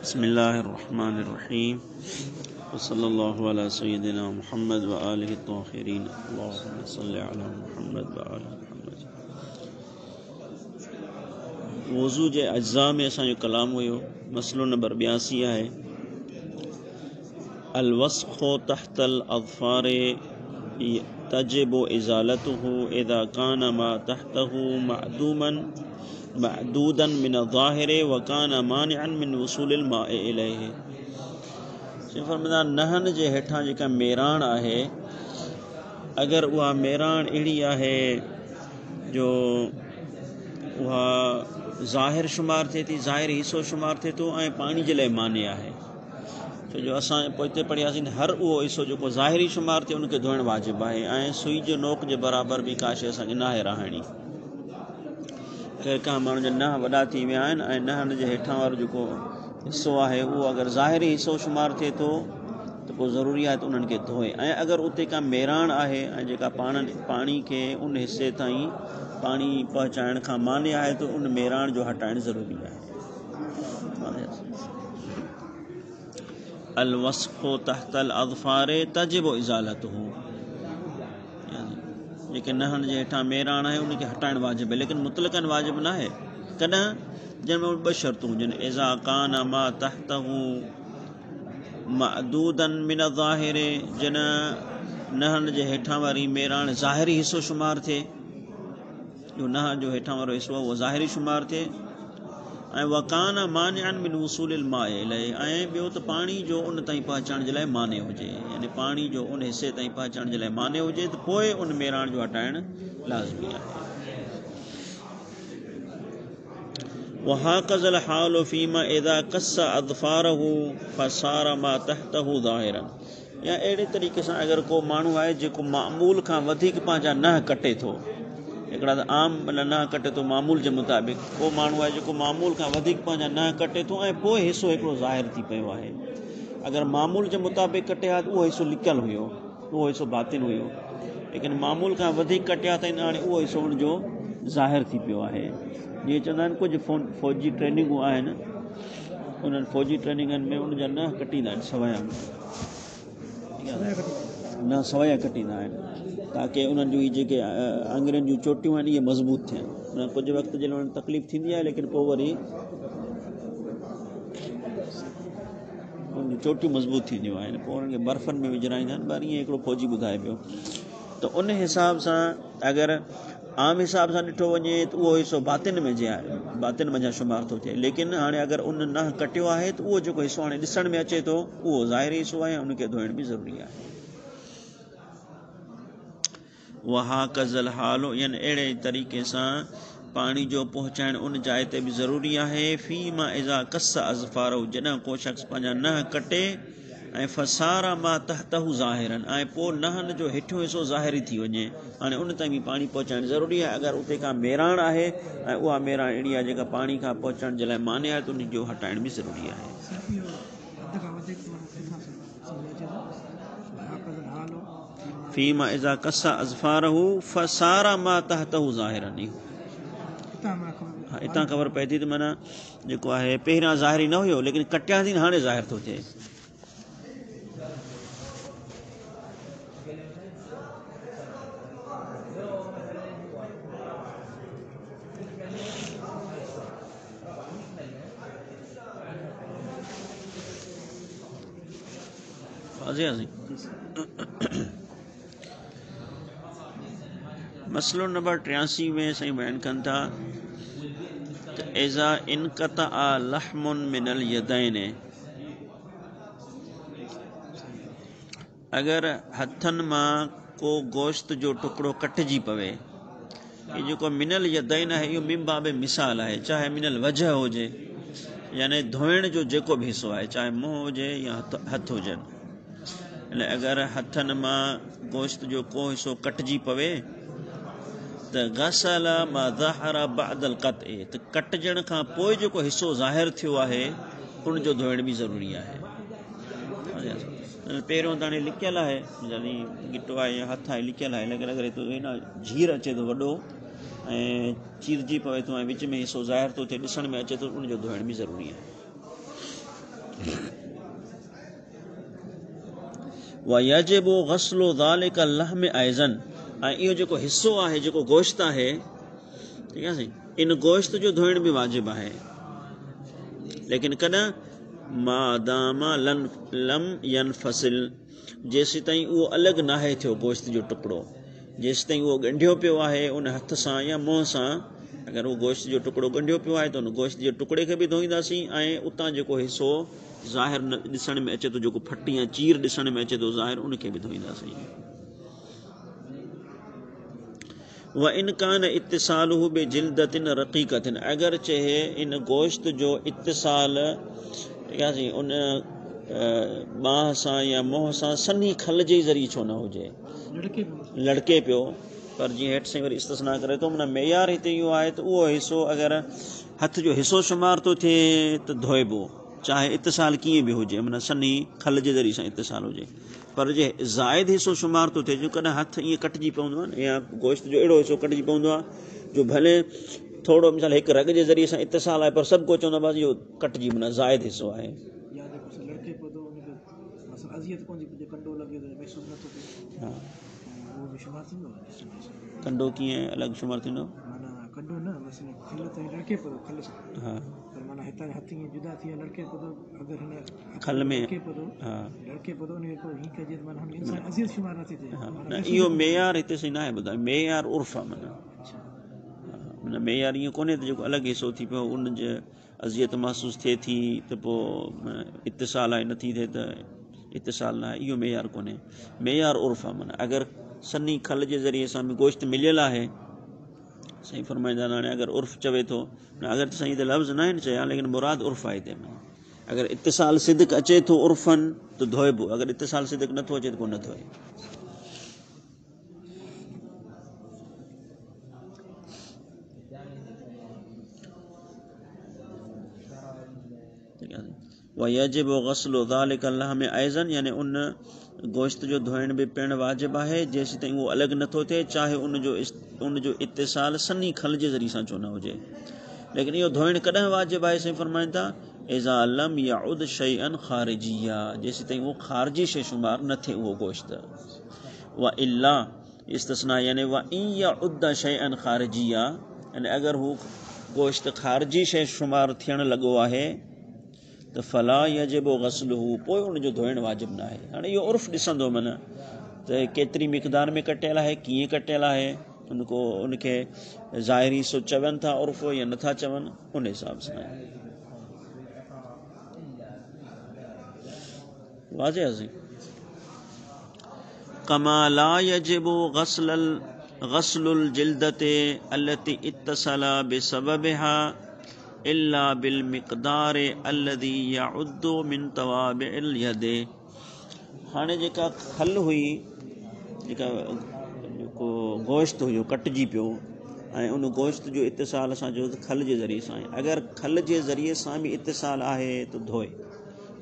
बिस्मिल्लाहिर्रहमानिर्रहीम वसल्लल्लाहु अला सय्यिदिना मुहम्मद व आलिहि त्वाहिरीन अल्लाहुम्मा सल्लि अला मुहम्मद व आलि मुहम्मद। वज़ू जे अज्ज़ा में असांजो कलाम हुयो। मसलो नंबर 82 आहे अल वस्ख़ु तहतल अज़फ़ारि तजिबु इज़ालतुहु इज़ा कान मा तहतहु मअदूदन मिन ज़ाहिर व कान मानिअन मिन वसूलिल माए इलैहि। फरमाईंदा नहन जे हेठां जेका मेराण आहे, अगर उहा मेराण अहिड़ी आहे जो उहा ज़ाहिर शुमार थिए थी, ज़ाहिर हिस्सो शुमार थिए थो ऐं पाणी जे लाइ माने आहे, छो जो असां पोइ हिते पढ़ियासीं हर उहो हिस्सो जेको ज़ाहिरी शुमार थिए उनखे धोइणु वाजिबु आहे ऐं सुई जो नोक जे बराबरि बि का शइ असांखे नाहे रहणी। कंहिं माण्हुनि जा नह वॾा थी विया आहिनि ऐं नहनि जे हेठां वारो जेको हिस्सो आहे उहो अगरि ज़ाहिरी हिस्सो शुमार थिए थो त पोइ ज़रूरी आहे त उन्हनि खे धोए। ऐं अगरि उते का मेराण आहे ऐं जेका पाणी खे उन हिसे ताईं पाणी पहुचाइण खां माने आहे त उन मेराण जो हटाइणु ज़रूरी आहे। अल वस्ख़ु तहतल अज़फ़ारि तजिबु इज़ालतुहु, जेके नहनि जे हेठां मेराण आहे उनखे हटाइणु वाजिबु आहे, लेकिन मुतलक़न वाजिबु न आहे। कॾहिं जंहिंमें 2 शर्तूं हुजनि, इज़ा कान मा तहतहु मअदूदन मिन ज़ाहिर, जन नहनि जे हेठां वारी मेराण ज़ाहिरी हिस्सो शुमार थिए, जो नह जो हेठां वारो हिस्सो आहे उहो ज़ाहिरी शुमार थिए, ऐं वकान मानिअन मिन वसूलिल माए इलैहि, ऐं ॿियो त पाणी जो उन ताईं पहुचाइण जे लाइ माने हुजे, यानी पाणी जो उन हिसे ताईं पहुचाइण जे लाइ माने हुजे त पोइ उन मेराण जो हटाइणु लाज़मी आहे। वहाकज़ल हाल फीमा इज़ा कस्स अज़फ़ारहु फसार मा तहतहु ज़ाहिरन, या अहिड़े तरीक़े सां अगरि को माण्हू आहे जेको मामूल खां वधीक पंहिंजा नह कटे थो, हिकिड़ा त आम नह कटे थो मामूल जे मुताबिक़, को माण्हू आहे जेको मामूल खां वधीक पंहिंजा नह कटे थो ऐं पोइ हिसो हिकिड़ो ज़ाहिर थी पियो आहे। अगरि मामूल जे मुताबिक़ कटे हा त उहो हिसो लिकियलु हुयो, उहो हिसो बातिन हुयो, लेकिन मामूल खां वधीक कटिया त हाणे उहो हिसो उनजो ज़ाहिर थी पियो आहे। जीअं चवंदा आहिनि कुझु फ़ौजी ट्रेनिंगूं आहिनि, उन्हनि फ़ौजी ट्रेनिंगनि में उनजा नह कटींदा आहिनि, सवाया न सवाया कटींदा आहिनि, ताकी उन्हनि जूं जेके आङुरियुनि जूं चोटियूं आहिनि इहे मज़बूत थियनि। उन कुझु वक़्तु जे लाइ उन्हनि तकलीफ़ थींदी आहे, लेकिन पोइ वरी उन चोटियूं मज़बूत थींदियूं आहिनि, पोइ उन्हनि खे बर्फ़नि में विझराईंदा आहिनि। ॿार ईअं हिकिड़ो फ़ौजी ॿुधाए पियो, त उन हिसाब सां अगरि आम हिसाब सां ॾिठो वञे त उहो हिसो बातिन में मंझां शुमार थो थिए, लेकिन हाणे अगरि उन नह कटियो आहे त उहो जेको हिसो हाणे ॾिसण में अचे थो उहो ज़ाहिरी हिसो आहे, उनखे धोइण बि ज़रूरी आहे। वहाकज़ल हालो, यानी अहिड़े तरीक़े सां पाणी जो पहुचाइण उन जाइ ते बि ज़रूरी आहे। फ़ी मां इज़ा कस्स अज़फ़ारहु, जॾहिं को शख़्स पंहिंजा नह कटे ऐं फसारा मा तहतहु ज़ाहिरन, ऐं पोइ नहनि जो हेठियों हिसो ज़ाहिरी थी वञे, हाणे उन ताईं बि पाणी पहुचाइण ज़रूरी आहे। अगरि उते का मेराण आहे ऐं उहा मेराण अहिड़ी आहे जेका पाणी खां पहुचाइण जे लाइ माने आहे त उन जो हटाइण बि ज़रूरी आहे। फ़ीमा इज़ा कस्स अज़फ़ारहु फसारा मा तहतहु ज़ाहिरन, हितां ख़बर पए थी त माना जेको आहे पहिरियां ज़ाहिरी न हुयो, लेकिन कटिया थी हाणे ज़ाहिर थो थिए। मसलो नंबर 83 में साईं बयान कनि था त इज़ा इनक़तअ लहमुन मिनल यदैन, अगरि हथनि मां को गोश्त जो टुकड़ो कटिजी पवे, इहो जेको मिनल यदैन आहे इहो मिन बाबे मिसाल आहे, चाहे मिनल वजह हुजे, यानी धोइण जो जेको बि हिसो आहे, चाहे मुंहुं हुजे या हथ हुजनि, अगरि हथनि मां गोश्त जो को हिसो कटिजी पवे त गसल मा ज़हर बअदल क़त्इ, त कटजण खां पोइ जेको हिसो ज़ाहिर थियो आहे उनजो धोइण बि ज़रूरी आहे। पहिरियों त हाणे लिकियल आहे, यानी गिटो आहे या हथ आहे लिकियल आहे, लेकिन अगरि झीर अचे थो वॾो ऐं चीरजी पवे थो ऐं विच में हिसो ज़ाहिर थो थिए, ॾिसण में अचे थो, उनजो धोइण बि ज़रूरी आहे। वयजिबु गस्लु ज़ालिका लहम अयज़न, ऐं इहो जेको हिस्सो आहे, जेको गोश्त आहे, ठीकु आहे साईं, इन गोश्त जो धोइण बि वाजिबु आहे, लेकिन कॾहिं मादामा लम यनफसिल, जेसि ताईं उहो अलॻि नाहे थियो गोश्त जो टुकड़ो, जेसि ताईं उहो ॻंढियो पियो आहे उन हथ सां या मुंहं सां, अगरि उहो गोश्त जो टुकड़ो ॻंढियो पियो आहे त उन गोश्त जे टुकड़े खे बि धोईंदासीं, ऐं उतां जेको हिसो ज़ाहिर न ॾिसण में अचे थो, जेको फटी या चीर ॾिसण में अचे थो ज़ाहिर, उनखे बि धोईंदासीं। व इन कान इत्तिसालुहु बिजिल्दतिन रक़ीक़तिन, अगरि चए इन गोश्त जो इत्तिसाल, ठीकु आहे साईं, उन बांह सां या मुंहं सां सन्ही खल जे ज़रिए छो न हुजे, लड़के पियो, पर जीअं हेठि साईं वरी इस्तिस्ना करे थो, माना मेयार हिते इहो आहे त उहो हिसो अगरि हथ जो हिसो शुमार थो थिए त धोइबो, चाहे इत्तिसाल कीअं बि हुजे, माना सन्ही खल जे ज़रिए सां इत्तिसाल हुजे, पर जे ज़ाइद हिसो शुमार थो थिए, जो कॾहिं हथ ईअं कटिजी पवंदो आहे या गोश्त जो अहिड़ो हिसो कटिजी पवंदो आहे जो भले थोरो मिसाल हिकु रग जे ज़रिए सां इत्तिसाल आहे, पर सभु को चवंदो आहे बसि इहो कटिजी, माना ज़ाइद हिसो आहे। कंडो कीअं अलॻि शुमार थींदो? खल में इहो मेयार हिते सही न आहे ॿुधायो, मेयार उर्फ़ आहे, माना मेयार ईअं कोन्हे त जेको अलॻि हिसो थी पियो उन जे अज़ियत महसूसु थिए थी त पोइ इत्तिसाल आहे, नथी थिए त इत्तिसाल न आहे, इहो मेयार कोन्हे, मेयार उर्फ़ आहे, माना अगरि सन्ही खल जे ज़रिए सां बि गोश्त मिलियल आहे, साईं फरमाईंदा हाणे अगरि उर्फ़ चवे थो, अगरि त साईं हिते लफ़्ज़ न आहिनि चया, लेकिन मुराद उर्फ़ आहे हिते, अगरि इत्तिसाल सिद्क अचे थो उर्फ़न त धोइबो, अगरि इत्तिसाल सिद्क नथो अचे त कोन धोए। वयजिबु गस्लु ज़ालिका लहम अयज़न, यानी उन गोश्त जो धोइण बि पिण वाजिबु आहे जेसि ताईं उहो अलॻि नथो थिए, चाहे उन जो इत्तिसाल सन्ही खल जे ज़रिए सां छो न हुजे, लेकिन इहो धोइण कॾहिं वाजिबु आहे, साईं फरमाइनि था इज़ा लम यउद शैअन ख़ारिजिया, जेसि ताईं उहो ख़ारिजी शइ शुमार न थिए उहो गोश्त, व इल्ला इस्तिस्ना, यानी व इन यउद शैअन ख़ारिजिया, यानी अगरि हू गोश्त ख़ारिजी शइ शुमार थियणु लॻो आहे त फला यजिबु गस्लुहु, पोइ उनजो धोइण वाजिबु न आहे। हाणे इहो उर्फ़ ॾिसंदो माना त केतिरी मिक़दार में कटियल आहे, कीअं कटियल आहे, उनखे ज़ाहिरी सो चवनि था उर्फ़ या नथा चवनि, उन हिसाब सां वाज़े आहे। कमा ला यजिबु गस्लुल जिल्दते अल्लती इत्तसला बिसबबिहा इल्ला बिल मिक़दार अल्लज़ी यउद्दु मिन तवाबिल यदे, हाणे जेका खल हुई, जेको गोश्त हुयो कटिजी पियो, ऐं उन गोश्त जो इत्तिसाल असां जो खल जे ज़रिए सां आहे, अगरि खल जे ज़रिए सां बि इत्तिसाल आहे त धोए,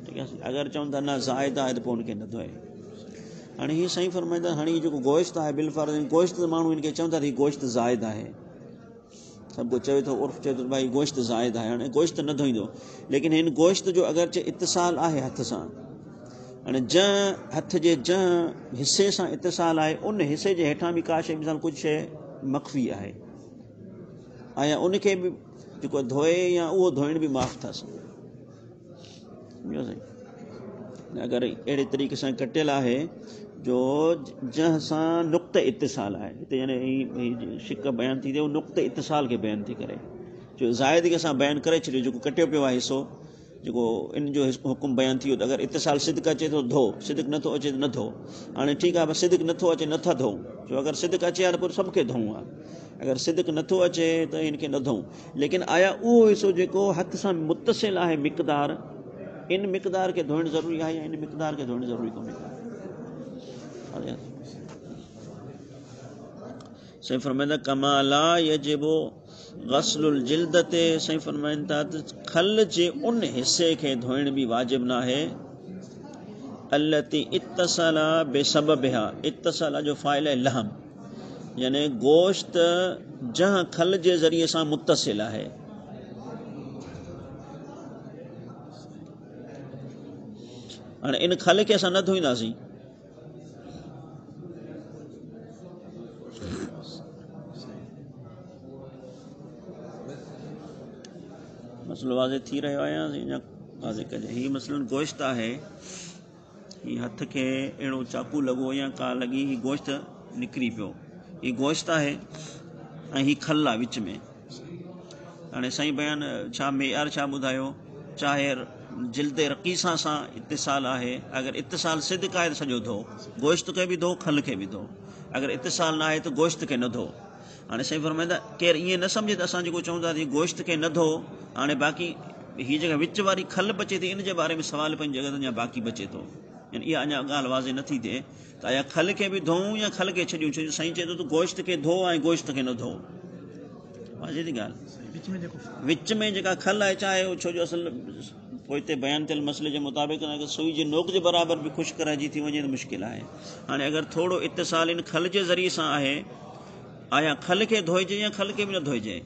ठीकु आहे, अगरि चवनि था न ज़ाइद आहे त पोइ उनखे न धोए। हाणे हीअ साईं फरमाईंदा, हाणे हीअ जेको गोश्त आहे बिलफर्ज़ गोश्त, माण्हू हिनखे चवनि था त हीअ गोश्त ज़ाइद आहे, सभु को चवे थो उर्फ़ चए थो भाई गोश्त ज़ाइद आहे, हाणे गोश्त न धोईंदो, लेकिन हिन गोश्त जो अगरि चे इत्तिसाल आहे हथ सां, हाणे हथ जे जंहिं हिसे सां इत्तिसाल आहे उन हिसे जे हेठां बि का शइ, मिसाल कुझु शइ मख़फ़ी आहे, ऐं उनखे बि जेको धोए या उहो धोइण बि माफ़ अथसि, सम्झो साईं, अगरि अहिड़े तरीक़े सां कटियल आहे जो जंहिं सां नुक़्ते इत्तिसाल आहे, हिते यानी शिक बयानु थी थिए, उहो नुक़्ते इत्तिसाल खे बयानु थी करे, जो ज़ाइद खे असां बयानु करे छॾियो, जेको कटियो पियो आहे हिसो, जेको इन जो हुकुम बयानु थी वियो, त अगरि इत्तिसाल सिद्क अचे थो धो, सिद्क नथो अचे त न धो। हाणे ठीकु आहे, सिद्क नथो अचे नथा धोऊं, छो अगरि सिद्क अचे हा त पोइ सभु खे धोऊं आहे, अगरि सिद्क नथो अचे त हिनखे न धोऊं, लेकिन आया उहो हिसो जेको हथ सां मुतसिल आहे मिक़दार, इन मिक़दार खे धोइणु ज़रूरी आहे या इन मिक़दार खे धोइणु ज़रूरी कोन्हे। साईं फरमाईंदा कमा ला यजिबु गस्लुल जिल्दते, साईं फरमाइनि था त खल जे उन हिसे खे धोइण बि वाजिब न आहे, अल्लती इत्तसला बेसबबिहा, इत्तसला जो फ़ाइल आहे लहम, यानी गोश्त जहां खल जे ज़रिए सां मुतसिल आहे, हाणे इन खल खे असां न धोईंदासीं, मसलो वाज़े थी रहियो आहे या वाज़े कजे। हीअ मसलन गोश्त आहे, हीअ हथ खे अहिड़ो चाकू लॻो या का लॻी, हीअ गोश्त निकिरी पियो, हीअ गोश्त आहे ऐं हीअ खल आहे विच में। हाणे साईं बयान छा मेयार छा ॿुधायो, चाहे जिल्द रक़ीसा सां इतिसाल आहे, अगरि इतिसाल सिद्क आहे त सॼो धो, गोश्त खे बि धो, खल खे बि धो, अगरि इतिसाल न आहे त गोश्त खे न धो। हाणे साईं फरमाईंदा केरु ईअं न सम्झे त असां जेको चऊं था गोश्त खे न धो, हाणे बाक़ी हीअ जेका विच वारी खल बचे थी इन जे बारे में सवाल पंहिंजी जॻह ते अञा बाक़ी बचे थो, यानी इहा अञा ॻाल्हि वाज़े नथी थिए त आया खल खे बि धोऊं या खल खे छॾियूं, छो जो साईं चए थो त गोश्त खे धो ऐं गोश्त खे न धो। वाज़े थी ॻाल्हि, विच में जेका खल आहे चाहे छो जो असल पोइ हिते बयानु थियल मसइले जे मुताबिक़ अगरि सुई जे नोक जे बराबरि बि ख़ुश्क रहिजी थी वञे त मुश्किल आहे। हाणे अगरि थोरो इतिसाल इन खल जे ज़रिए सां आहे, आया खल खे धोइजे या खल खे बि न धोइजे।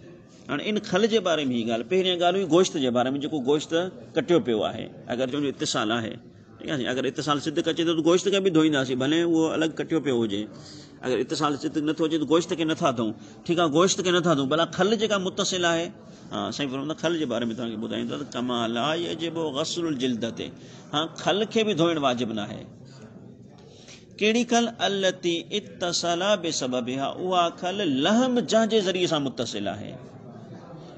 हाणे इन खल जे बारे में ही ॻाल्हि, पहिरीं ॻाल्हि हुई गोश्त जे बारे में, जेको गोश्त कटियो पियो आहे, अगरि जो इतिसाल आहे, ठीकु आहे, अगरि इतिसाल सिद्क अचे थो त गोश्त खे बि धोईंदासीं, भले उहो अलॻि कटियो पियो हुजे। अगरि इतिसाल सिद्क नथो अचे त गोश्त खे नथा धोऊं, ठीकु आहे, गोश्त खे नथा धोऊं, भला खल जेका मुतसिल आहे, हा साईं फरमाईंदा खल जे बारे में तव्हांखे ॿुधाईंदो त कमा ला यजिबु ग़स्लुल जिल्द ते, हा खल खे बि धोइण वाजिब न आहे। कहिड़ी खल, अल्लती इत्तसला बिसबबिहा, उहा खल लहम जंहिंजे ज़रिए सां मुतसिल आहे।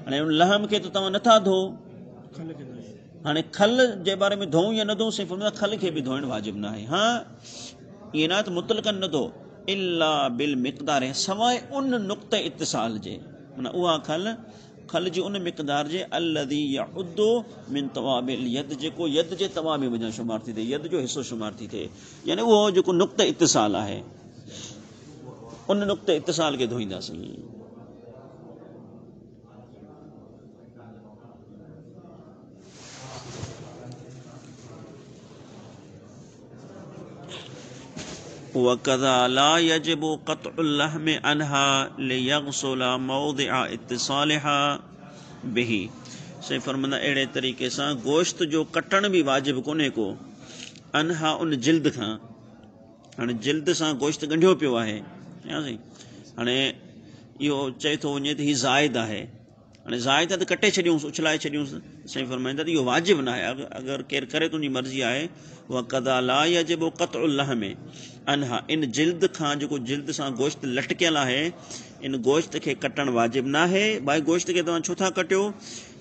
हाणे उन लहम खे त तव्हां नथा धो, हाणे खल जे बारे में धोऊं या न धोऊं, साईं फरमाईंदा खल खे बि धोइण वाजिब न आहे। हा ईअं न त मुतलकन न धो, इल्ला बिल मिक़दार, सवाइ उन नुक़्ते इतिसाल जे, माना उहा खल जी उन मिक़दार जे, अल्लज़ी यउद्दु मिन तवाबिल यद, जेको यद जे तवाबी वजह शुमार थी थिए, यद जो हिसो शुमार थी थिए, यानी उहो जेको नुक़्ते इतिसाल आहे, उन नुक़्ते इतिसाल खे धोईंदासीं। वकज़ा ला यजिबु क़त्उल लहमि अन्हा लियग़सुला मौदिअ इत्तिसालिहा बिही, साईं फरमाईंदा अहिड़े तरीक़े सां गोश्त जो कटण बि वाजिब कोन्हे को, अन्हा उन जिल्द खां। हाणे जिल्द सां गोश्त ॻंढियो पियो आहे, हाणे इहो चए थो वञे त हीअ ज़ाइद आहे, हाणे ज़ाइद आहे त कटे छॾियूंसि, उछलाए छॾियूंसि, साईं फरमाईंदा त इहो वाजिब न आहे, अगरि केरु करे तुंहिंजी मर्ज़ी आहे। वक़ज़ा ला यजिबु क़त्उल लहमि अन्हा, इन जिल्द खां, जेको जिल्द सां गोश्त लटकियल आहे, इन गोश्त खे कटण वाजिब न आहे। भाई गोश्त खे तव्हां छो था कटियो,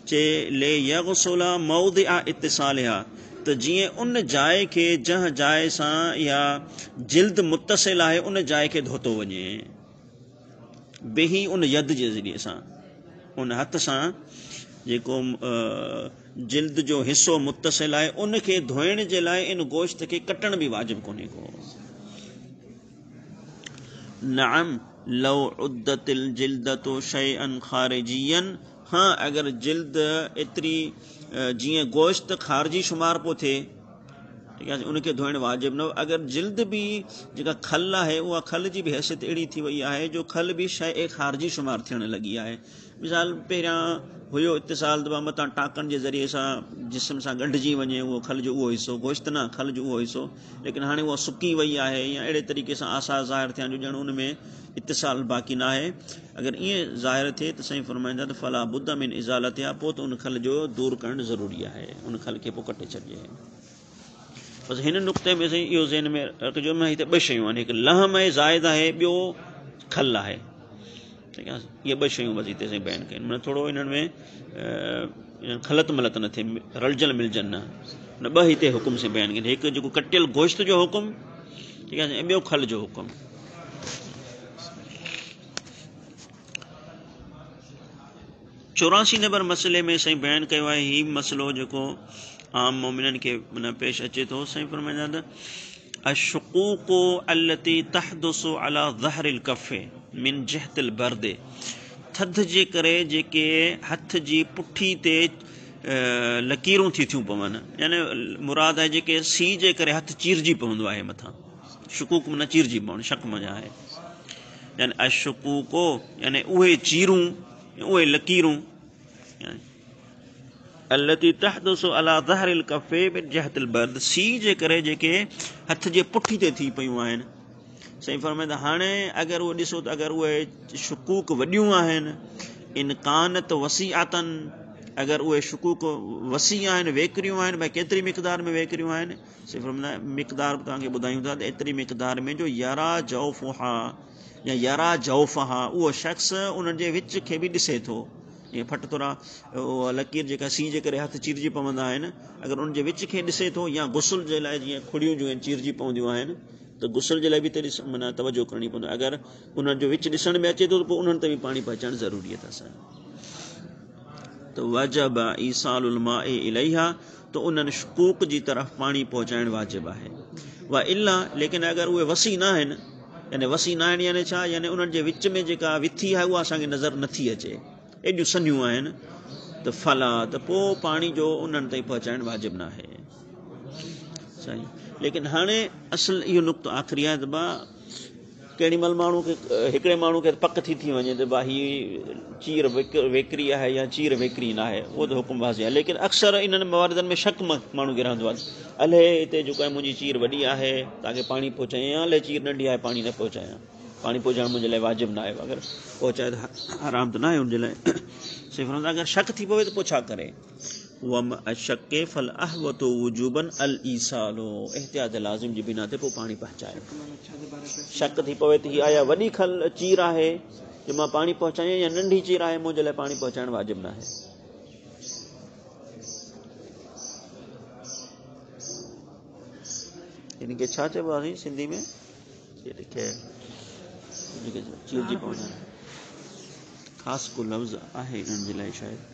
चे ले यग़सुला मौदिअ इत्तिसालिहा, त जीअं उन जाइ खे जंहिं जाइ सां इहा जिल्द मुतसिल आहे उन जाइ खे धोतो वञे, बिही उन यद जे ज़रिए सां, उन हथ सां जेको जिल्द जो हिसो मुतसिल आहे उन खे धोइण जे लाइ इन गोश्त खे कटण बि वाजिब कोन्हे को। नअम लौ उद्दतिल जिल्दतु शैअन खारिजियन, हाँ अगरि जिल्द एतिरी जीअं गोश्त ख़ारिजी शुमार पियो थिए, ठीकु आहे, उनखे धोइण वाजिब न। अगरि जिल्द बि जेका खल आहे उहा खल जी बि हैसियत अहिड़ी थी वई आहे जो खल बि शइ ख़ारिजी शुमार थियण लॻी आहे। मिसाल पहिरियां हुयो इतिसाल त मतां टांकनि जे ज़रिए सां जिस्म सां ॻंढिजी वञे उहो खल जो उहो हिसो, गोश्त न खल जो उहो हिसो, लेकिन हाणे उहा सुकी वई आहे या अहिड़े तरीक़े सां आसार ज़ाहिर थिया जो ॼण उन में इतिसाल बाक़ी न आहे। अगरि ईअं ज़ाहिर थिए त साईं फरमाईंदा त फला बुद्द मिन इज़ालतिहा, पोइ त उन खल जो दूर करणु ज़रूरी आहे, उन खल खे पोइ कटे छॾिजे। बसि हिन नुक़्ते में साईं इहो ज़हन में रखिजो, मां हिते ॿ शयूं आहिनि, हिकु लहम आहे ज़ाइद आहे, ॿियो खल आहे, ठीकु आहे, इहे ॿ शयूं बसि हिते साईं बयानु कयूं, माना थोरो हिननि में खलत मलत न थिए, रलजल मिलजल न, ॿ हिते हुकुम से बयानु कनि, हिकु जेको कटियल गोश्त जो हुकुम, ठीकु आहे, ऐं ॿियो खल जो हुकुम। 84 नंबर मसइले में साईं बयानु कयो आहे, हीउ मसइलो जेको आम मोमिननि खे माना पेश अचे थो। साईं फरमाईंदा त अशुकूकु अल्लती तहदुसु अला ज़हरिल कफ़े मिन जहतिल बर्दे, थधि जे करे जेके हथ जी पुठी ते लकीरूं थी थियूं पवनि, यानी मुराद आहे जेके सी जे करे हथु चीरजी पवंदो आहे मथां, शुकूक माना चीरजी पवणु, शक मज़ा आहे, यानी अशुकूको यानी उहे चीरूं, उहे लकीरूं, अल्लती तहदसु अला ज़हरिल कफ़े मिन जहतिल बर्द, सी जे करे जेके हथ जे पुठी ते थी पयूं आहिनि। सही फरमाईंदा। हाणे अगरि उहो ॾिसो त अगरि उहे शुकूक वॾियूं आहिनि, इनकानत वसीअतन, अगरि उहे शुकूक वसी आहिनि, वेकिरियूं आहिनि, भई केतिरी मिक़दार में वेकिरियूं आहिनि। सही फरमाईंदा मिक़दार तव्हांखे ॿुधायूं था त एतिरी मिक़दार में जो यारा जौफ़हा या यारा जौफ़हा, उहो शख़्स उन्हनि जे विच खे बि ॾिसे थो। ईअं फट थोरा लकीर जेका सी जे करे हथ चीरजी पवंदा आहिनि, अगरि उन जे विच खे ॾिसे थो, या गुसुल जे लाइ जीअं खुड़ियूं जो चीरजी पवंदियूं आहिनि, त गुसुल जे लाइ बि त माना तवजो करणी पवंदी। अगरि उन्हनि जो विच ॾिसण में अचे थो त पोइ उन्हनि ते बि पाणी पहुचाइणु ज़रूरी आहे असां। त वाजिब ईसालुल माए इलैहा, त उन्हनि शुकूक जी तरफ़ पाणी पहुचाइणु वाजिब आहे। वा इला, लेकिन अगरि उहे वसी न आहिनि, यानी वसी न आहिनि यानी छा, यानी उन्हनि जे विच में जेका विथी आहे उहा असांखे नज़र नथी अचे, एॾियूं सन्हियूं आहिनि, त फला, त पोइ पाणी जो उन्हनि ताईं पहुचाइणु वाजिब न आहे। सही। लेकिन हाणे असुल इहो नुक़्तो आख़िरी आहे त केॾी महिल माण्हू खे, हिकिड़े माण्हू खे पक थी वञे त हीअ चीर वेकिरी आहे या चीर वेकिरी न आहे, उहो त हुकुम वाज़ी आहे। लेकिन अक्सर इन्हनि मवारदनि में शक माण्हू खे रहंदो आहे, अले हिते जेको आहे मुंहिंजी चीर वॾी आहे तव्हांखे पाणी पहुचायां, या अले चीर नंढी आहे पाणी न पहुचायां। पाणी पहुचाइणु मुंहिंजे लाइ वाजिब न आहे, अगरि पहुचाए त आराम त न आहे हुनजे लाइ। सिर्फ़ु अगरि शक थी पवे त पोइ छा करे। वम अशके फल अहवतो वुजूबन अल ईसालो, एहतियात लाज़िम जी बिना ते पोइ पाणी पहुचाए। शक थी पवे त हीअ आया वॾी खल चीर आहे जो मां पाणी पहुचायां, या नंढी चीर आहे मुंहिंजे लाइ पाणी पहुचाइणु वाजिब न आहे। हिनखे छा चइबो आहे सिंधी में, चीरजी पहुचाइणु, ख़ासि को लफ़्ज़ आहे इन्हनि जे लाइ शायदि।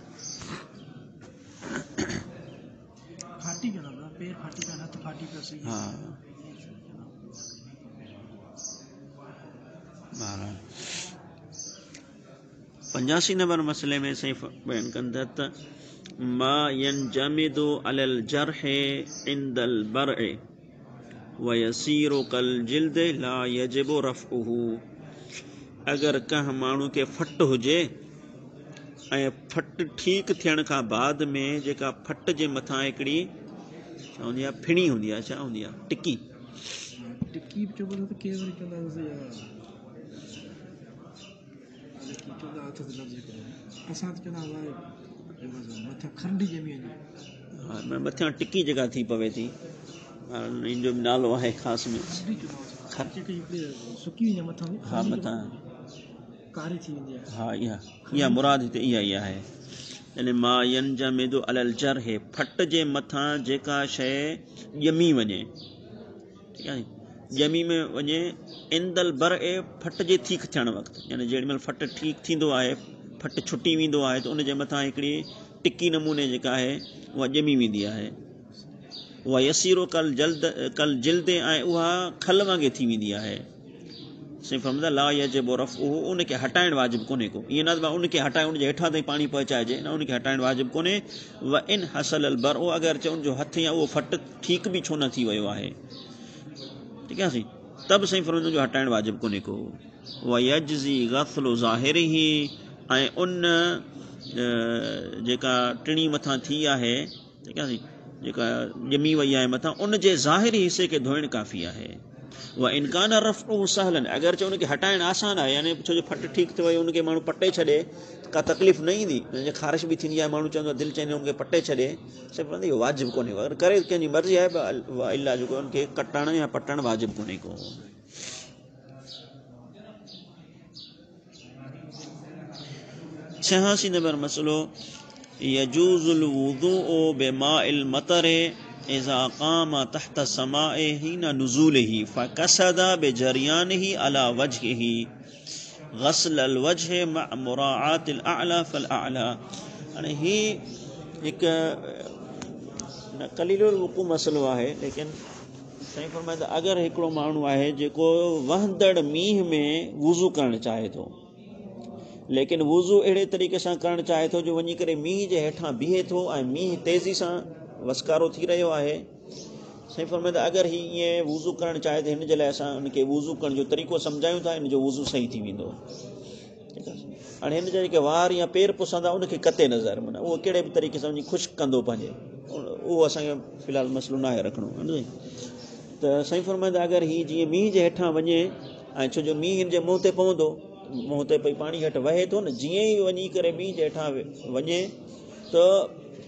हा, 85 नंबर मसले में सही बयान कंदा त मा यनजमिदु अलल जरह इंदल बरअ व यसीरु कल जिल्द ला यजिबु रफ़उहु। अगरि कंहिं माण्हू खे फट हुजे ऐं फट ठीकु थियण खां बाद में जेका फट जे मथां हिकिड़ी छा हूंदी आहे, फिणी हूंदी आहे, छा हूंदी आहे, टिकी मथियां टिकी जेका थी पवे थी, इन जो नालो आहे ख़ासि में, हा मथां, हा इहा मुराद हिते इहा आहे। यानी मा यनजमिदु अलल जरह, फट जे मथां जेका शइ ॼमी वञे, ठीकु आहे, ॼमी में वञे, इंदल बरअ, फट जे ठीक थियण वक़्तु, यानी जेॾी महिल फट ठीकु थींदो आहे, फट छुटी वेंदो आहे, त उनजे मथां हिकिड़ी टिकी नमूने जेका आहे उहा ॼमी वेंदी आहे। उहा यसीरो कल जिल्द, ऐं उहा खल वांगुरु थी वेंदी आहे। सही फरमाईंदा ला यजिबु रफ़उहु, उनखे हटाइण वाजिब कोन्हे को, ईअं न उनखे हटाए उनजे हेठां ताईं पाणी पहुचाइजे, न उनखे हटाइण वाजिब कोन्हे। व इन हसल अल बरअ, अगरि चवनि जो हथ या उहो फट ठीकु बि छो न थी वियो आहे, ठीकु आहे, त बि सही फरमाईंदा जो हटाइण वाजिब कोन्हे को। व यजज़ी गस्लु ज़ाहिरिही, ऐं उन जेका टिणी मथां थी आहे, ठीकु आहे, जेका ॼमी वई आहे मथां, उन जे ज़ाहिरी हिसे खे धोइणु काफ़ी आहे। व इनकान रफ़उ सहलन, अगरि चओ उनखे हटाइणु आसान आहे, यानी छो जो फट ठीकु थी वई, उनखे माण्हू पटे छॾे, का तकलीफ़ न ईंदी, हुनजे ख़ारिश बि थींदी आहे, माण्हू चवंदो आहे दिलि चवंदो उनखे पटे छॾे, सिर्फ़ु इहो वाजिबु कोन्हे को, अगरि करे कंहिंजी मर्ज़ी आहे, इला जेको उनखे कटणु या पटणु वाजिबु कोन्हे को। 86 नंबर मसलो, यजूज़ुल वुज़ूउ बिमाइल मतरे इज़ा क़ाम तहत समाए हिन नुज़ूलिही फ़कसद बिजरियानिही अला वजहिही गस्ल अल वजह मअ मुराआतिल अअला फल अअला। हाणे ही हिकु कलीलुल वुक़ू मसलो आहे, लेकिन साईं फरमाईंदा अगरि हिकिड़ो माण्हू आहे जेको वहंदड़ मींहं में वुज़ू करणु चाहे थो, लेकिन वुज़ू अहिड़े तरीक़े सां करणु चाहे थो जो वञी करे मींहं जे हेठां बीहे थो ऐं मींहुं तेज़ी सां वसकारो थी रहियो आहे। साईं फरमाईंदा अगरि हीअ ईअं वुज़ू करणु चाहे त हिन जे लाइ असां हुनखे वुज़ू करण जो तरीक़ो सम्झायूं था, हिन जो वुज़ू सही थी वेंदो, ठीकु आहे। हाणे हिन जा जेके वार या पेर पुसंदा उनखे कते नज़र माना उहो कहिड़े बि तरीक़े सां वञी ख़ुशि कंदो पंहिंजे, उहो असांखे फ़िलहालु मसइलो न आहे रखिणो त साईं फरमाईंदा अगरि हीअ जीअं मींहं जे हेठां वञे ऐं छो जो मींहुं हिन जे मुंहं ते पवंदो, मुंहं ते भई पाणी हेठि वहे थो न, जीअं ई वञी करे मींहं जे हेठां वञे त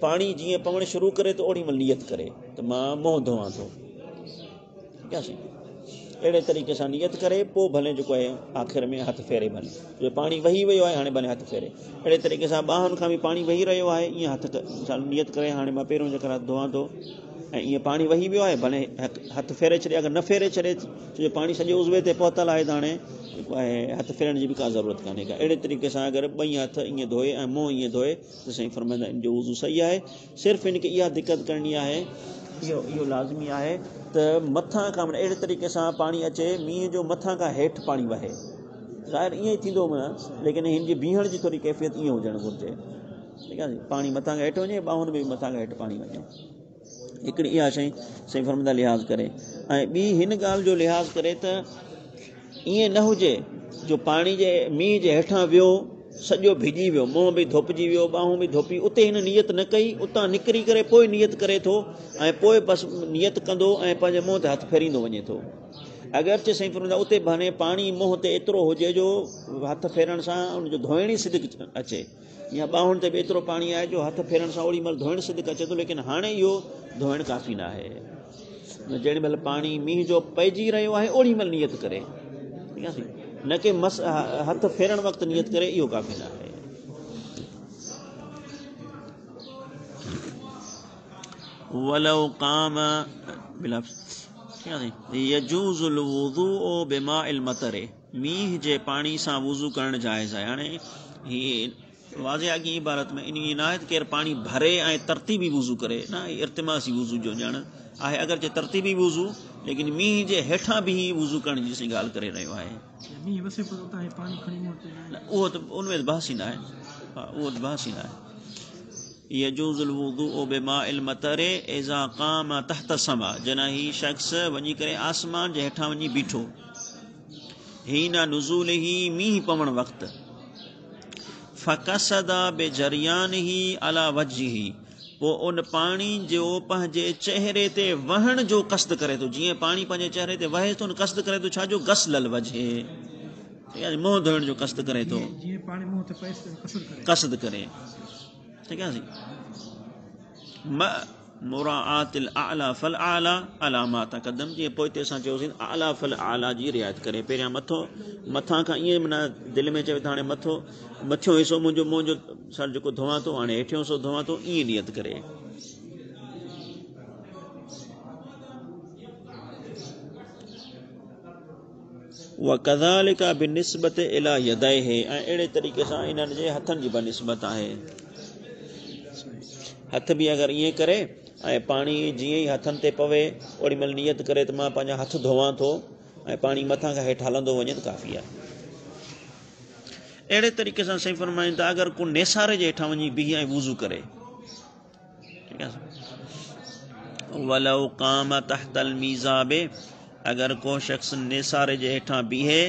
पाणी जीअं पवणु शुरू करे त ओॾी महिल नियत करे त मां मुंहुं धोआं थो, क्या साईं अहिड़े तरीक़े सां नियत करे पोइ भले जेको आहे आख़िर में हथु फेरे भले, जो पाणी वही वियो आहे हाणे भले हथु फेरे, अहिड़े तरीक़े सां ॿाहुनि खां बि पाणी वही रहियो आहे ईअं हथु नियत करे हाणे मां पहिरियों जेकर हथु धोआं थो ऐं ईअं पाणी वही वियो आहे भले हथु फेरे छॾे, अगरि न फेरे छॾे छो जो पाणी सॼे उज़वे ते पहुतल आहे त हाणे जेको आहे हथु फेरण जी बि का ज़रूरत कान्हे का। अहिड़े तरीक़े सां अगरि ॿई हथ ईअं धोए ऐं मुंहुं ईअं धोए त साईं फरमाईंदा इन जो वज़ू सही आहे। सिर्फ़ु हिनखे इहा दिक़त करणी आहे, इहो लाज़मी आहे त मथां खां माना अहिड़े तरीक़े सां पाणी अचे मींहं जो मथां खां हेठि पाणी वहे, ज़ाहिर ईअं ई थींदो माना, लेकिन हिन जी बीहण जी थोरी कैफ़ियत ईअं हुजणु घुरिजे, ठीकु आहे, पाणी मथां खां हेठि वञे ॿाहुनि में बि मथां खां हेठि पाणी वञे, हिकिड़ी इहा शइ साईं फरमाईंदा लिहाज़ करे। ऐं ॿी हिन ॻाल्हि जो लिहाज़ करे त ईअं न हुजे जो पाणी जे मींहं जे हेठां वियो सॼो भिॼी वियो, मुंहुं बि धोपिजी वियो, ॿाहूं बि धोपी, उते हिन नियत न कई, उतां निकिरी करे पोइ नियत करे थो ऐं पोइ बसि नियत कंदो ऐं पंहिंजे मुंहं ते हथु फेरींदो वञे थो। अगरचे साईं फरमाईंदा उते भाने पाणी मुंहं ते एतिरो हुजे जो हथु फेरण सां उनजो धोइण ई सिदक अचे, या ॿाहुनि ते बि एतिरो पाणी आहे जो हथु फेरण सां ओॾी महिल धोइण सिदक अचे थो, लेकिन हाणे इहो धोइणु काफ़ी न आहे, जेॾी महिल पाणी मींहं जो पइजी रहियो आहे ओॾी महिल नियत करे, ठीकु आहे, न कि हथु फेरण वक़्तु नियत करे, इहो काफ़ी न आहे। वलौ काम यजूज़ुल वुज़ूउ बिमाइल मतरे, मींहं जे पाणी सां वुज़ू करणु जाइज़ आहे। हाणे हीअ वाज़े अॻी इबारत में इन न आहे त केरु पाणी भरे ऐं तरतीबी वुज़ू करे, न इर्तिमासी वुज़ू जो ॼाण आहे, अगरि जे तरतीबी वुज़ू लेकिन मींहं जे हेठां बि वुज़ू करण जी ॻाल्हि करे रहियो आहे, उहो त उनमें बहस ई न आहे, उहो त बहस ई न आहे। यजूज़ुल वुज़ूउ बिमाइल मतरे इज़ा क़ाम तहत समा, जॾहिं ही शख़्स वञी करे आसमान जे हेठां वञी बीठो, हीना नुज़ूलिही मींहुं पवण वक़्तु, फ़क़सदा बिजरियानिही अला वजहिही, पोइ उन पाणी जो पंहिंजे चेहरे ते वहण जो क़स्द करे थो, जीअं पाणी पंहिंजे चेहरे ते वहे थो न क़स्द करे थो छाजो, गस्लल वजहे, मुंहुं धोइण जो क़स्द करे थो, क़स्द करे, ठीकु आहे, मुराआतिल आला फल आला अला मा तक़द्दम, जीअं पोइ ते असां चयोसीं आला फल आला जी रिआयत करे, पहिरियां मथां खां ईअं माना दिलि में चवे त हाणे मथियों हिसो मुंहिंजो जो सर जेको धोआं थो, हाणे हेठियों हिसो धोआं थो, ईअं नियत करे। वकज़ालिका बिनिस्बत इला यदैहि, ऐं अहिड़े तरीक़े सां इन्हनि जे हथनि जी बनिस्बत आहे, हथ बि अगरि ईअं करे ऐं पाणी जीअं ई हथनि ते पवे ओॾी महिल नियत करे त मां पंहिंजा हथु धोआं थो ऐं पाणी मथां खां हेठि हलंदो वञे त काफ़ी आहे। अहिड़े तरीक़े सां साईं फरमाइनि था अगरि को नेसारे जे हेठां वञी बीह ऐं वुज़ू करे, ठीकु आहे, वलौ क़ाम तहतल मीज़ाबे, अगरि को शख़्स नेसारे जे हेठां बीहे,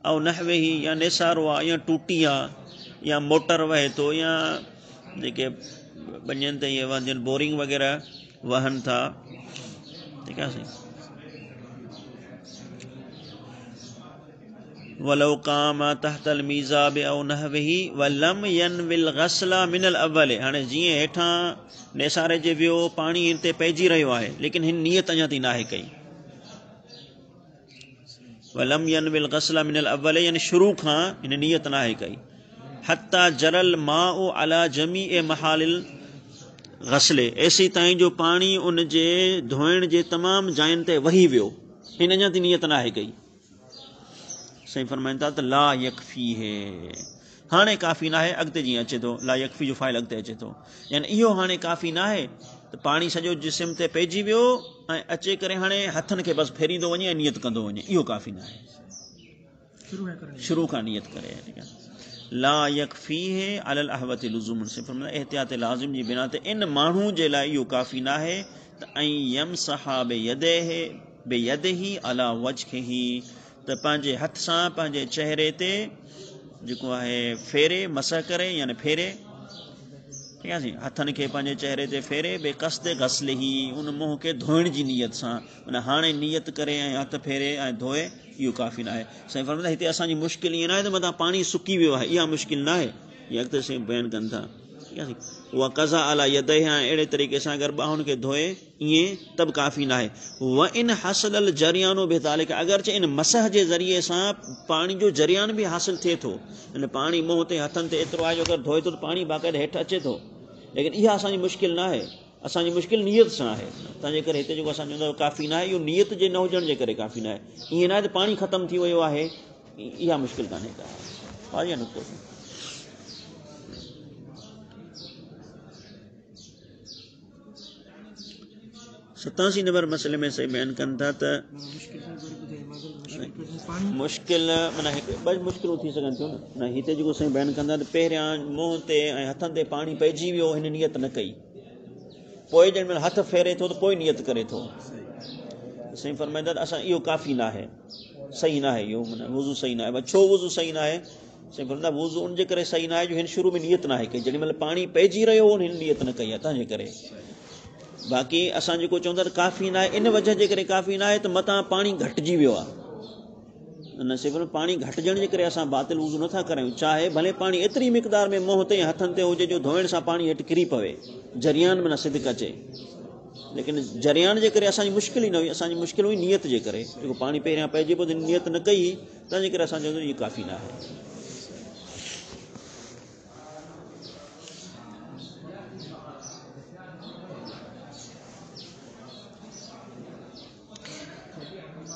ऐं नहवेही, या नेसारो आहे या टूटी आहे या मोटर वहे थो या जेके बनियनि ते इहे वहनि बोरिंग वग़ैरह वहनि था, ठीकु आहे साईं, वलौ क़ाम तहतल मीज़ाब औ नहवेही वलम यनविल गस्ला मिनल अव्वल, हाणे जीअं हेठां नेसारे जे वियो पाणी हिन ते पइजी रहियो आहे लेकिन हिन नियत अञा ताईं नाहे कई, वलम यनविल गस्ला मिनल अव्वल, यानी शुरू खां हिन नियत नाहे कई, हत्ता जरल माउ अला जमीए महालिल गस्ले, ऐसी ताईं जो पाणी उन जे धोइण जे तमामु जायुनि ते वही वियो, हिन अञा ताईं नियत नाहे कई, साईं फरमाइनि था त ला यकफ़ी है, हाणे काफ़ी न आहे, अॻिते जीअं अचे थो ला यकफ़ी जो फ़ाइल अॻिते अचे थो, यानी इहो हाणे काफ़ी न आहे त पाणी सॼो जिस्म ते पइजी वियो ऐं अचे करे हाणे हथनि खे बसि फेरींदो वञे ऐं नियत कंदो वञे, इहो काफ़ी न आहे, शुरू खां नियत करे, ठीकु आहे, ला यकफ़ी है अलल अहवत लुज़ूम, एहतियात लाज़िम जी बिना ते इन माण्हू जे लाइ इहो काफ़ी न आहे त ऐं यमसहा बेयदिही अला वजहिही, त पंहिंजे हथ सां पंहिंजे चेहरे ते जेको आहे फेरे मसह करे यानी फेरे ठीक आहे हथनि खे पंहिंजे चहिरे ते फेरे बेक़स्द ग़स्ल ही उन मुंहं खे धोइण जी नियत सां माना हाणे नियत करे ऐं हथ फेरे ऐं धोए इहो काफ़ी न आहे साईं फरमाईंदा हिते असांजी मुश्किल ईअं न आहे त मथां पाणी सुकी वियो आहे इहा मुश्किल न आहे इहा अॻिते साईं बयानु कनि था ठीक आहे उहा कज़ा अला यदहि अहिड़े तरीक़े सां अगरि ॿाहुनि खे धोए ईअं त बि काफ़ी न आहे व इन हासिल जरियानो बि तालिक अगरचे इन मसह जे ज़रिए सां पाणी जो जरियान बि हासिलु थिए थो इन पाणी मुंहं ते हथनि ते एतिरो आहे जो अगरि धोए थो त पाणी बाक़ाइदा हेठि अचे थो लेकिन इहा असांजी मुश्किल न आहे असांजी मुश्किल नियत सां आहे तंहिंजे करे हिते जेको असां चवंदा आहियूं काफ़ी न आहे इहो नियत जे न हुजण जे करे काफ़ी न आहे ईअं न आहे त पाणी ख़तमु थी वियो आहे इहा मुश्किल कान्हे का नुक़्तो 87 नंबर मसइले में सही बयानु कनि था त मुश्किल माना ॿ मुश्किलूं थी सघनि थियूं न हिते जेको सही बयानु कंदा त पहिरियां मुंहं ते ऐं हथनि ते पाणी पइजी वियो हिन नियत न कई पोइ जंहिं महिल हथ फेरे थो त पोइ नियत करे थो सही फरमाईंदा त असां इहो काफ़ी न आहे सही न आहे इहो माना वुज़ू सही न आहे छो वुज़ू सही न आहे सही फरमाईंदा वुज़ू उनजे करे सही न आहे जो हिन शुरू में नियत न आहे कई जेॾी महिल पाणी पइजी रहियो हो हिन नियत न कई आहे तंहिंजे करे बाक़ी असां जेको चवंदा त काफ़ी न आहे इन वजह जे करे काफ़ी न आहे त मतां पाणी घटिजी वियो आहे न सिर्फ़ु पाणी घटिजण जे करे असां बातिल वुज़ू नथा करायूं चाहे भले पाणी एतिरी मिक़दार में मुंहं ते हथनि ते हुजे जो धोइण सां पाणी हेठि किरी पवे जरियान में न सिदक अचे लेकिन जरियान जे करे असांजी मुश्किल ई न हुई असांजी मुश्किल हुई नियत जे करे जेको पाणी पहिरियां पइजे पोइ नियत न कई तंहिंजे करे असां चवंदा इहो काफ़ी न आहे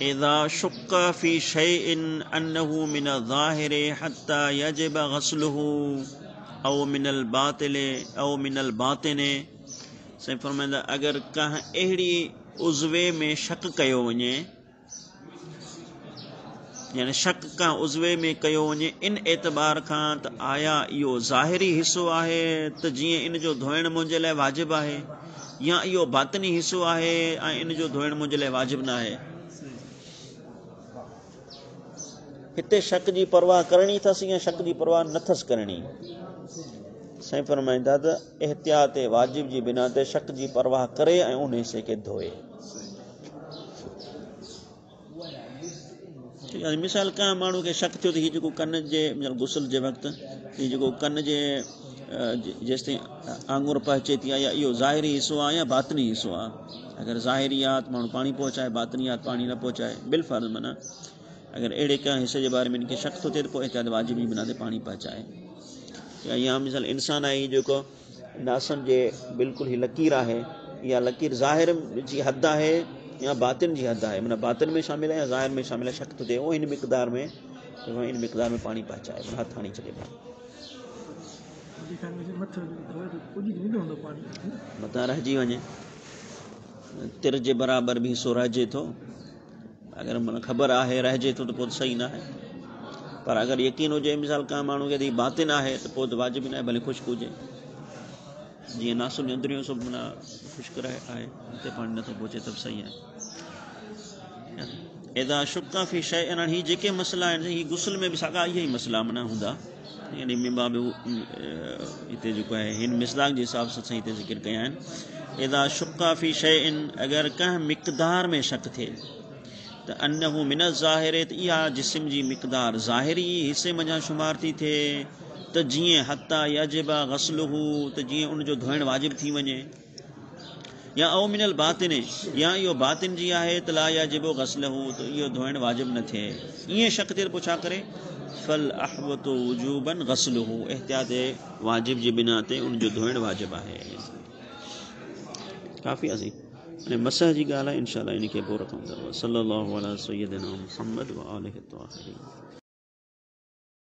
इज़ा शुक्क फी शैइन अन्नहु मिन ज़ाहिर हत्ता यजिब ग़स्लुहु औ मिनल बातिल औ मिनल बातिन सही फरमाईंदा अगर कंहिं अहिड़ी उज़वे में शक कयो वञे यानी शक कंहिं उज़वे में कयो वञे इन एतबार खां त आया इहो ज़ाहिरी हिसो आहे त जीअं इन जो धोइण मुंहिंजे लाइ वाजिबु आहे या इहो बातिनी हिसो आहे ऐं इन जो धोइण मुंहिंजे लाइ वाजिबु न आहे हिते शक जी परवाह करणी अथसि या शक जी परवाह नथसि करणी साईं फरमाईंदा त एहतियात वाजिब जी बिना ते शक जी परवाह करे ऐं उन हिसे खे धोए मिसाल कंहिं माण्हू खे शक थियो त हीउ जेको कन जे गुसल जे वक़्तु हीउ जेको कन जे जेसिताईं आङुर पहुचे थी या इहो ज़ाहिरी हिसो आहे या बातिनी हिसो आहे अगरि ज़ाहिरियात माण्हू पाणी पहुचाए बातिनियात पाणी न पहुचाए बिलफर्ज़ माना अगरि अहिड़े कंहिं हिसे जे बारे में इनखे शक थो थिए त पोइ एहतियात वाजिब जी बिना ते पाणी पहुचाए या मिसाल इंसान आहे जेको नासनि जे बिल्कुलु ही लकीर आहे या लकीर ज़ाहिर जी हद आहे या बातिन जी हद आहे माना बातिन में शामिल आहे या ज़ाहिर में शामिल आहे शक थो थिए उहो इन मिक़दार में पाणी पहुचाए हथु हणी छॾे मथां रहिजी वञे तिर जे बराबरि बि हिसो रहिजे थो अगरि माना ख़बर आहे रहिजे थो त पोइ सही न आहे पर अगरि यकीन हुजे मिसाल कंहिं माण्हू खे बातिन आहे त पोइ त वाजिबु न आहे भले ख़ुश्क हुजे जीअं नासुनि अंदरियूं सभु माना ख़ुश्क रहे आहे हुते पाणी नथो पहुचे त सही आहे एॾा शुक्का फी शइ ही जेके मसइला आहिनि हीअ गुसल में बि साॻा इहे ई मसइला माना हूंदा यानी मिंबा बि हिते जेको आहे हिन मिसदाक जे हिसाब सां हिते ज़िक्र कया आहिनि एॾा शुक्का फी शइ अगरि कंहिं मिक़दार में शक थिए त अन्नहु मिन ज़ाहिर त इहा जिस्म जी मिक़दार ज़ाहिरी हिसे मञा शुमार थी थिए त जीअं हत्ता यजिबा ग़स्लुहु त जीअं उनजो धोइण वाजिबु थी वञे या औ मिनल बातिन या इहो बातिन जी आहे त ला यजिबु ग़स्लुहु त इहो धोइण वाजिबु न थिए ईअं शक थिए पोइ छा करे फल अहवतु वुजूबन ग़स्लुहु एहतियात वाजिब जी बिना ते उनजो धोइण वाजिबु आहे काफ़ी असी अने मसह जी ॻाल्हि आहे इंशाअल्लाह इनखे पोइ रखूं था सल्लल्लाहु अला सय्यदिना मुहम्मद व आलिहि ताहिरीन।